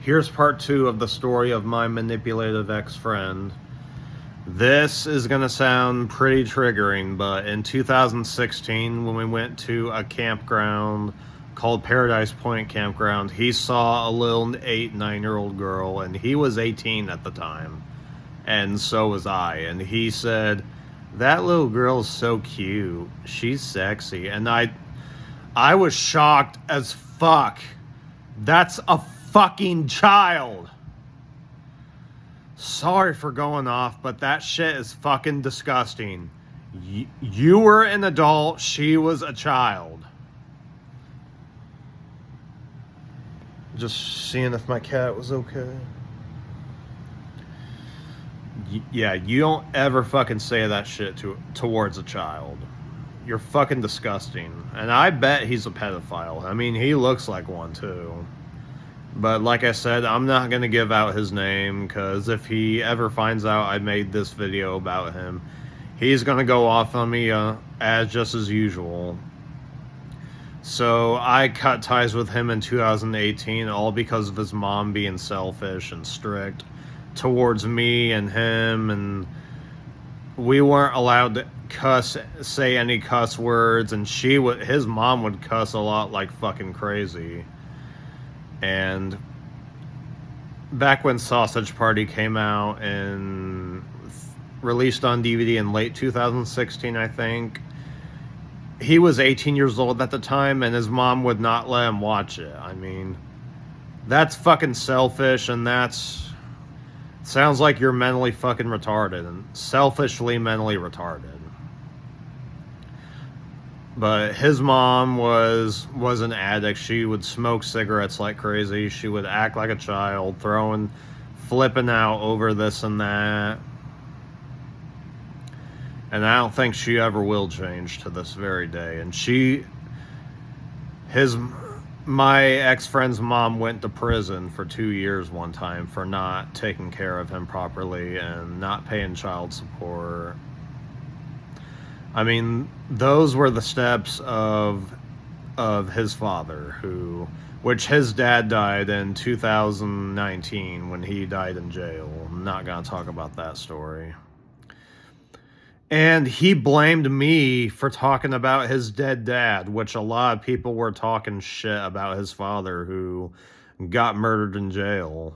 Here's part 2 of the story of my manipulative ex-friend. This is going to sound pretty triggering, but in 2016, when we went to a campground called Paradise Point Campground, he saw a little 8-9-year-old girl, and he was 18 at the time, and so was I, and he said, "That little girl's so cute, she's sexy," and I was shocked as fuck. That's a fucking child. Sorry for going off, but that shit is fucking disgusting. You were an adult, she was a child. Just seeing if my cat was okay. Yeah, you don't ever fucking say that shit towards a child. You're fucking disgusting. And I bet he's a pedophile. I mean, he looks like one too. But like I said, I'm not going to give out his name, because if he ever finds out I made this video about him, he's going to go off on me just as usual. So I cut ties with him in 2018, all because of his mom being selfish and strict towards me and him, and we weren't allowed to say any cuss words, and his mom would cuss a lot like fucking crazy. And back when Sausage Party came out and released on DVD in late 2016, I think, he was 18 years old at the time, and his mom would not let him watch it. I mean, that's fucking selfish, and sounds like you're mentally fucking retarded, and selfishly mentally retarded. But his mom was an addict. She would smoke cigarettes like crazy. She would act like a child, flipping out over this and that. And I don't think she ever will change to this very day. And my ex-friend's mom went to prison for 2 years one time for not taking care of him properly and not paying child support. I mean, those were the steps of his father, which his dad died in 2019 when he died in jail. I'm not going to talk about that story. And he blamed me for talking about his dead dad, which a lot of people were talking shit about his father, who got murdered in jail.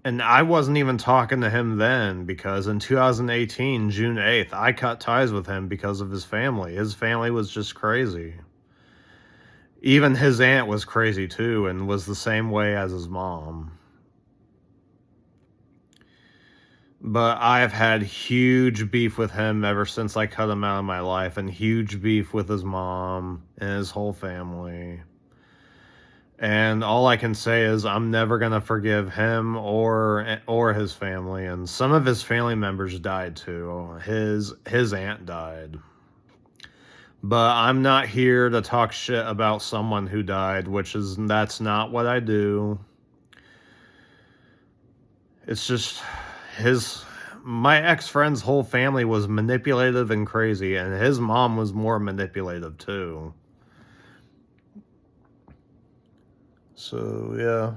And I wasn't even talking to him then, because in 2018, June 8th, I cut ties with him because of his family. His family was just crazy. Even his aunt was crazy too, and was the same way as his mom. But I've had huge beef with him ever since I cut him out of my life, and huge beef with his mom and his whole family. And all I can say is I'm never going to forgive him or his family. And some of his family members died too. His aunt died. But I'm not here to talk shit about someone who died, that's not what I do. It's just my ex-friend's whole family was manipulative and crazy, and his mom was more manipulative too. So, yeah.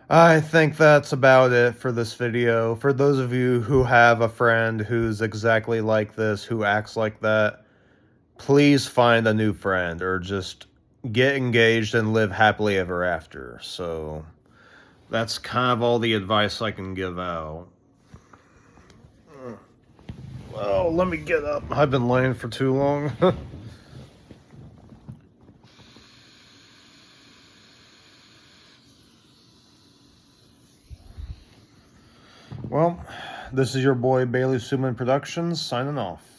I think that's about it for this video. For those of you who have a friend who's exactly like this, who acts like that, please find a new friend, or just get engaged and live happily ever after. So, that's kind of all the advice I can give out. Well, let me get up. I've been laying for too long. Well, this is your boy Bailey Suman Productions signing off.